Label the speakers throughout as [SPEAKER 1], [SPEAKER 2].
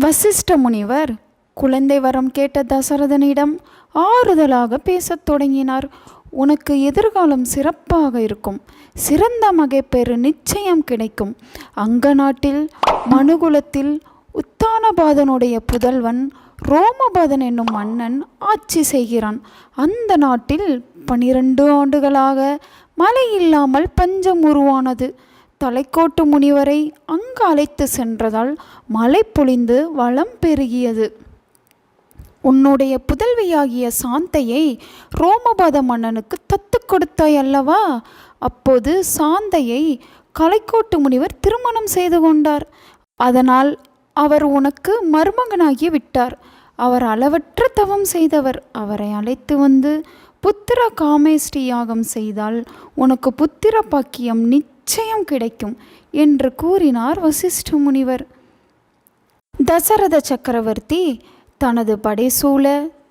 [SPEAKER 1] வசிஷ்ட முனிவர் குழந்தை வரம் கேட்ட தசரதனிடம் ஆறுதலாக பேசத் தொடங்கினார். உனக்கு எதிர்காலம் சிறப்பாக இருக்கும். சிறந்த மகப்பேறு நிச்சயம் கிடைக்கும். அங்க நாட்டில் மனுகுலத்தில் உத்தானபாதனுடைய புதல்வன் ரோமபாதன் என்னும் மன்னன் ஆட்சி செய்கிறான். அந்த நாட்டில் 12 ஆண்டுகளாக மழை இல்லாமல் பஞ்சம் உருவானது. தலைக்கோட்டு முனிவரை அங்கு அழைத்து சென்றதால் மழை பொழிந்து வளம் பெருகியது. உன்னுடைய புதல்வியாகிய சாந்தையை ரோமபாத மன்னனுக்கு தத்து கொடுத்தாய் அல்லவா? அப்போது சாந்தையை கலைக்கோட்டு முனிவர் திருமணம் செய்து கொண்டார். அதனால் அவர் உனக்கு மருமகனாகி விட்டார். அவர் அளவற்ற தவம் செய்தவர். அவரை அழைத்து வந்து புத்திர காமேஷ்டி யாகம் செய்தால் உனக்கு புத்திர பாக்கியம் நிச்சயம் கிடைக்கும் என்று கூறினார் வசிஷ்ட முனிவர். தசரத சக்கரவர்த்தி தனது படைசூழ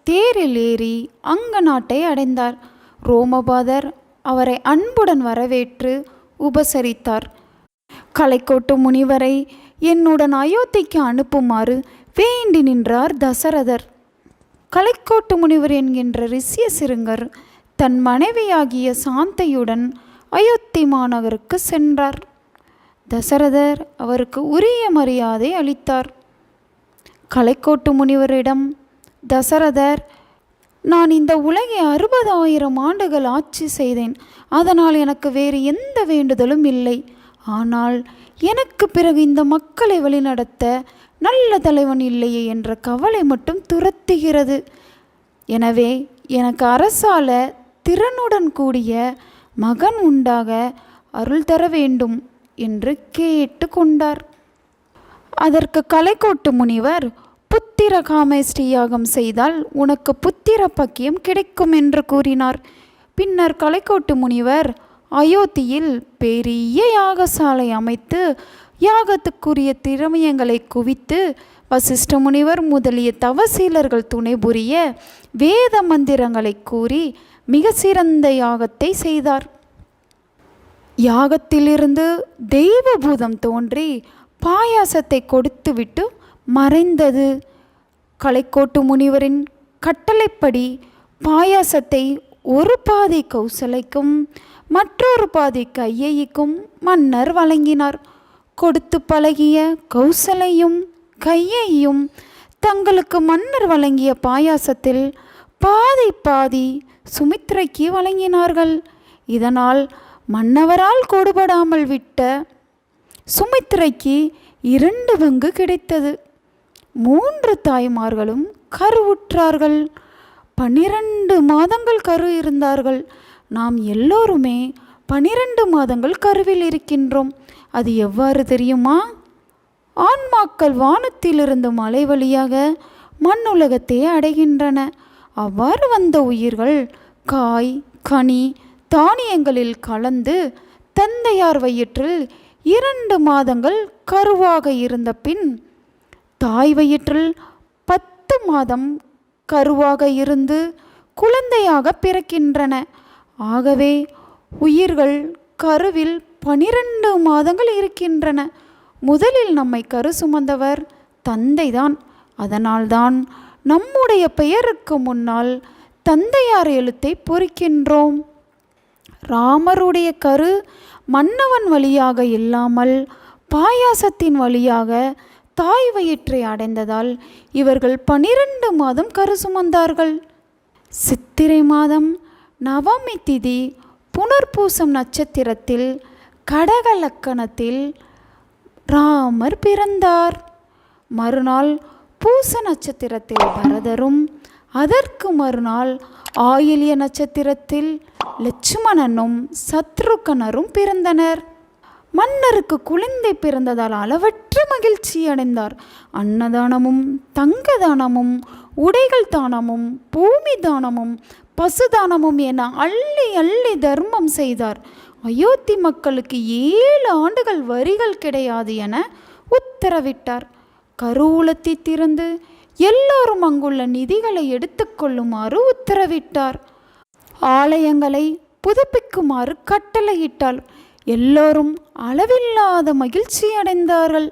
[SPEAKER 1] தேரில் ஏறி அங்க நாட்டை அடைந்தார். ரோமபாதர் அவரை அன்புடன் வரவேற்று உபசரித்தார். கலைக்கோட்டு முனிவரை என்னுடன் அயோத்திக்கு அனுப்புமாறு வேண்டி நின்றார் தசரதர். கலைக்கோட்டு முனிவர் என்கின்ற ரிஷிய சிறுங்கர் தன் மனைவியாகிய சாந்தையுடன் அயோத்தி மாநகருக்கு சென்றார். தசரதர் அவருக்கு உரிய மரியாதை அளித்தார். கலைக்கோட்டு முனிவரிடம் தசரதர், நான் இந்த உலகை 60,000 ஆண்டுகள் ஆட்சி செய்தேன். அதனால் எனக்கு வேறு எந்த வேண்டுதலும் இல்லை. ஆனால் எனக்கு பிறகு இந்த மக்களை வழிநடத்த நல்ல தலைவன் இல்லையே என்ற கவலை மட்டும் துரத்துகிறது. எனவே எனக்கு அரசால திறனுடன் கூடிய மகன் உண்டாக அருள் தர வேண்டும் என்று கேட்டு கொண்டார். அதற்கு கலைக்கோட்டு முனிவர், புத்திர காமேஷ்டி யாகம் செய்தால் உனக்கு புத்திர பக்கியம் கிடைக்கும் என்று கூறினார். பின்னர் கலைக்கோட்டு முனிவர் அயோத்தியில் பெரிய யாகசாலை அமைத்து யாகத்துக்குரிய திரவியங்களை குவித்து வசிஷ்ட முனிவர் முதலிய தவசீலர்கள் துணை புரிய வேத மந்திரங்களை கூறி மிக சிறந்த யாகத்தை செய்தார். யாகத்திலிருந்து தெய்வபூதம் தோன்றி பாயாசத்தை கொடுத்துவிட்டு மறைந்தது. கலைக்கோட்டு முனிவரின் கட்டளைப்படி பாயாசத்தை ஒரு பாதி கௌசலைக்கும் மற்றொரு பாதி கையைக்கும் மன்னர் வழங்கினார். கொடுத்து பழகிய கௌசலையும் கையையும் தங்களுக்கு மன்னர் வழங்கிய பாயாசத்தில் பாதி பாதி சுமித்ரைக்கு வழங்கினார்கள். இதனால் மன்னவரால் கொடுபடாமல் விட்ட சுமித்ரைக்கு 2 பங்கு கிடைத்தது. 3 தாய்மார்களும் கருவுற்றார்கள். 12 மாதங்கள் கரு இருந்தார்கள். நாம் எல்லோருமே 12 மாதங்கள் கருவில் இருக்கின்றோம். அது எவ்வாறு தெரியுமா? ஆன்மாக்கள் வானத்திலிருந்து மலை வழியாக மண்ணுலகத்தை அடைகின்றன. அவ்வாறு வந்த உயிர்கள் காய் கனி தானியங்களில் கலந்து தந்தையார் வயிற்றில் 2 மாதங்கள் கருவாக இருந்த பின் தாய் வயிற்றில் 10 மாதம் கருவாக இருந்து குழந்தையாக பிறக்கின்றன. ஆகவே உயிர்கள் கருவில் 12 மாதங்கள் இருக்கின்றன. முதலில் நம்மை கரு சுமந்தவர் தந்தைதான். அதனால்தான் நம்முடைய பெயருக்கு முன்னால் தந்தையார் எழுத்தை பொறிக்கின்றோம். ராமருடைய கரு மன்னவன் வழியாக இல்லாமல் பாயாசத்தின் வழியாக தாய் வயிற்றை அடைந்ததால் இவர்கள் 12 மாதம் கரு சுமந்தார்கள். சித்திரை மாதம் நவமி திதி புனர்பூசம் நட்சத்திரத்தில் கடக லக்கணத்தில் ராமர் பிறந்தார். மறுநாள் பூச நட்சத்திரத்தில் பரதரும் அதற்கு மறுநாள் ஆயில்ய நட்சத்திரத்தில் லட்சுமணனும் சத்ருகனரும் பிறந்தனர். மன்னருக்கு குழந்தை பிறந்ததால் அளவற்ற மகிழ்ச்சி அடைந்தார். அன்னதானமும் தங்க தானமும் உடைகள் தானமும் பூமி தானமும் பசுதானமும் என அள்ளி அள்ளி தர்மம் செய்தார். அயோத்தி மக்களுக்கு 7 ஆண்டுகள் வரிகள் கிடையாது என உத்தரவிட்டார். கருவூலத்தை திறந்து எல்லோரும் அங்குள்ள நிதிகளை எடுத்துக்கொள்ளுமாறு உத்தரவிட்டார். ஆலயங்களை புதுப்பிக்குமாறு கட்டளையிட்டார். எல்லோரும் அளவில்லாத மகிழ்ச்சி அடைந்தார்கள்.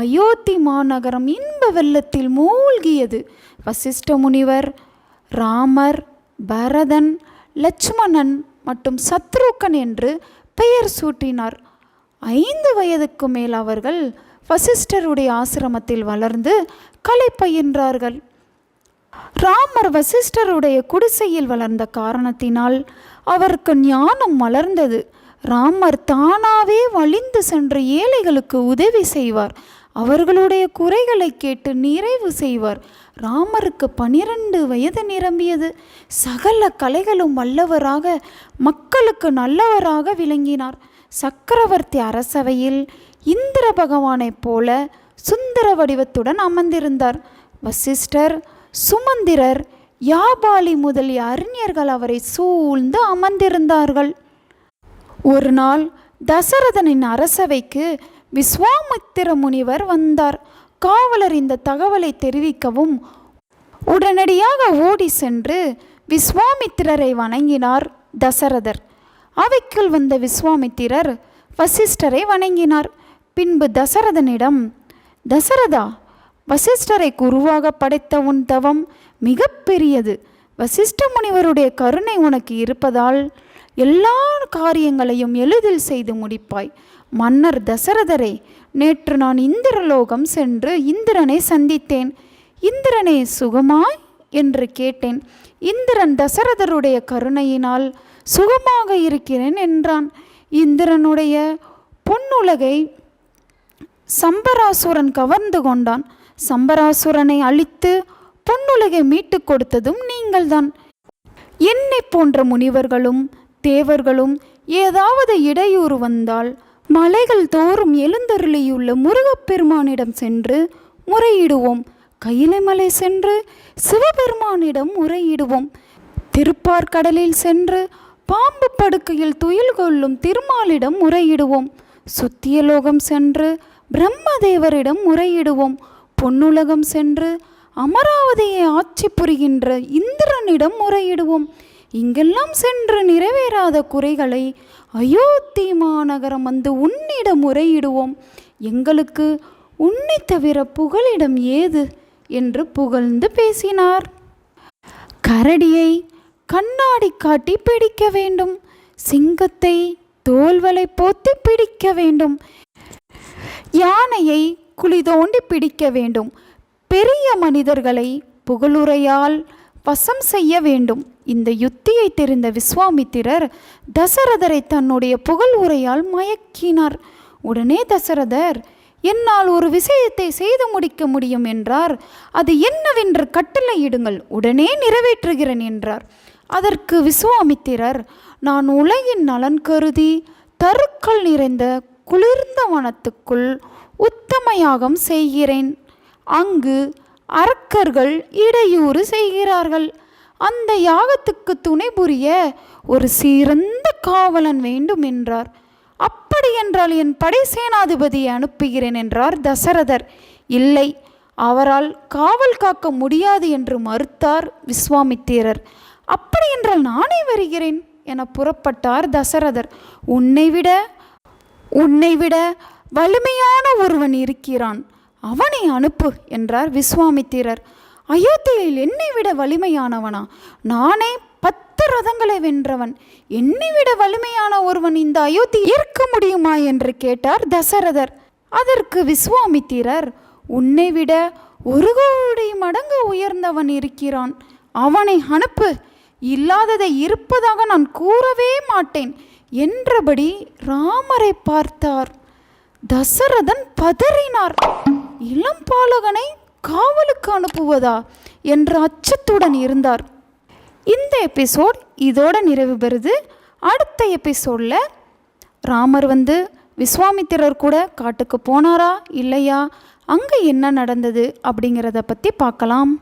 [SPEAKER 1] அயோத்தி மாநகரம் இன்ப வெள்ளத்தில் மூழ்கியது. வசிஷ்ட முனிவர் ராமர், பரதன், லட்சுமணன் மற்றும் சத்ருக்கன் என்று பெயர் சூட்டினார். 5 வயதுக்கு மேல் அவர்கள் வசிஷ்டருடைய ஆசிரமத்தில் வளர்ந்து கலை பயின்றார்கள். ராமர் வசிஷ்டருடைய குடிசையில் வளர்ந்த காரணத்தினால் அவருக்கு ஞானம் மலர்ந்தது. ராமர் தானாவே வலிந்து சென்று ஏழைகளுக்கு உதவி செய்வார். அவர்களுடைய குறைகளை கேட்டு நிறைவு செய்வார். ராமருக்கு 12 வயது நிரம்பியது. சகல கலைகளும் வல்லவராக, மக்களுக்கு நல்லவராக விளங்கினார். சக்கரவர்த்தி அரசவையில் இந்திர பகவானைப் போல சுந்தர வடிவத்துடன் அமர்ந்திருந்தார். வசிஷ்டர், சுமந்திரர், யாபாலி முதலிய அறிஞர்கள் அவரை சூழ்ந்து அமர்ந்திருந்தார்கள். ஒரு நாள் தசரதனின் அரசவைக்கு விஸ்வாமித்திர முனிவர் வந்தார். காவலர் இந்த தகவலை தெரிவிக்கவும் உடனடியாக ஓடி சென்று விஸ்வாமித்திரரை வணங்கினார் தசரதர். அவைக்குள் வந்த விஸ்வாமித்திரர் வசிஷ்டரை வணங்கினார். பின்பு தசரதனிடம், தசரதா, வசிஷ்டரை குருவாக படைத்த உன் தவம் மிக பெரியது. வசிஷ்ட முனிவருடைய கருணை உனக்கு இருப்பதால் எல்லா காரியங்களையும் எளிதில் செய்து முடிப்பாய். மன்னர் தசரதரே, நேற்று நான் இந்திரலோகம் சென்று இந்திரனை சந்தித்தேன். இந்திரனே, சுகமாய் என்று கேட்டேன். இந்திரன் தசரதருடைய கருணையினால் சுகமாக இருக்கிறேன் என்றான். இந்திரனுடைய பொன்னுலகை சம்பராசுரன் கவர்ந்து கொண்டான். சம்பராசுரனை அழித்து பொன்னுலகை மீட்டு கொடுத்ததும் நீங்கள்தான். என்னை போன்ற முனிவர்களும் தேவர்களும் ஏதாவது இடையூறு வந்தால் மலைகள் தோறும் எழுந்தருளியுள்ள முருகப்பெருமானிடம் சென்று முறையிடுவோம். கையிலைமலை சென்று சிவபெருமானிடம் முறையிடுவோம். திருப்பார்கடலில் சென்று பாம்பு படுக்கையில் துயில் கொள்ளும் திருமாலிடம் முறையிடுவோம். சுத்தியலோகம் சென்று பிரம்மதேவரிடம் முறையிடுவோம். பொன்னுலகம் சென்று அமராவதியை ஆட்சி புரிகின்ற இந்திரனிடம் முறையிடுவோம். இங்கெல்லாம் சென்று நிறைவேறாத குறைகளை அயோத்தி மாநகரம் வந்து உன்னிடம் முறையிடுவோம். எங்களுக்கு உன்னை தவிர புகலிடம் ஏது என்று புகழ்ந்து பேசினார். கரடியை கண்ணாடி காட்டி பிடிக்க வேண்டும். சிங்கத்தை தோல்வலை போத்தி பிடிக்க வேண்டும். யானையை குழி தோண்டி பிடிக்க வேண்டும். பெரிய மனிதர்களை புகழுரையால் வசம் செய்ய வேண்டும். இந்த யுத்தியை தெரிந்த விஸ்வாமித்திரர் தசரதரை தன்னுடைய புகழ் உரையால் மயக்கினார். உடனே தசரதர், என்னால் ஒரு விஷயத்தை செய்து முடிக்க முடியும் என்றார். அது என்னவென்று கட்டளையிடுங்கள், உடனே நிறைவேற்றுகிறேன் என்றார். அதற்கு விஸ்வாமித்திரர், நான் உலகின் நலன் கருதி தருக்கள் நிறைந்த குளிர்ந்த வனத்துக்குள் உத்தம யாகம் செய்கிறேன். அங்கு அரக்கர்கள் இடையூறு செய்கிறார்கள். அந்த யாகத்துக்கு துணை புரிய ஒரு சிறந்த காவலன் வேண்டும் என்றார். அப்படி என்றால் என் படை சேனாதிபதியை அனுப்புகிறேன் என்றார் தசரதர். இல்லை, அவரால் காவல் காக்க முடியாது என்று மறுத்தார் விஸ்வாமித்திரர். அப்படி என்றால் நானே வருகிறேன் என புறப்பட்டார் தசரதர். உன்னை விட வலிமையான ஒருவன் இருக்கிறான், அவனை அனுப்பு என்றார் விஸ்வாமித்திரர். அயோத்தியில் என்னை விட வலிமையானவனா? நானே 10 ரதங்களை வென்றவன். என்னை விட வலிமையான ஒருவன் இந்த அயோத்தி இருக்க முடியுமா என்று கேட்டார் தசரதர். அதற்கு விஸ்வாமித்திரர், உன்னை விட 1 கோடி மடங்கு உயர்ந்தவன் இருக்கிறான், அவனை அனுப்பு. இல்லாததை இருப்பதாக நான் கூறவே மாட்டேன் என்றபடி ராமரை பார்த்தார். தசரதன் பதறினார். இளம் பாலகனை காவலுக்கு அனுப்புவதா என்ற அச்சத்துடன் இருந்தார். இந்த எபிசோட் இதோட நிறைவு பெறுது. அடுத்த எபிசோடில் ராமர் விஸ்வாமித்திரர் கூட காட்டுக்கு போனாரா இல்லையா, அங்கே என்ன நடந்தது அப்படிங்கிறத பற்றி பார்க்கலாம்.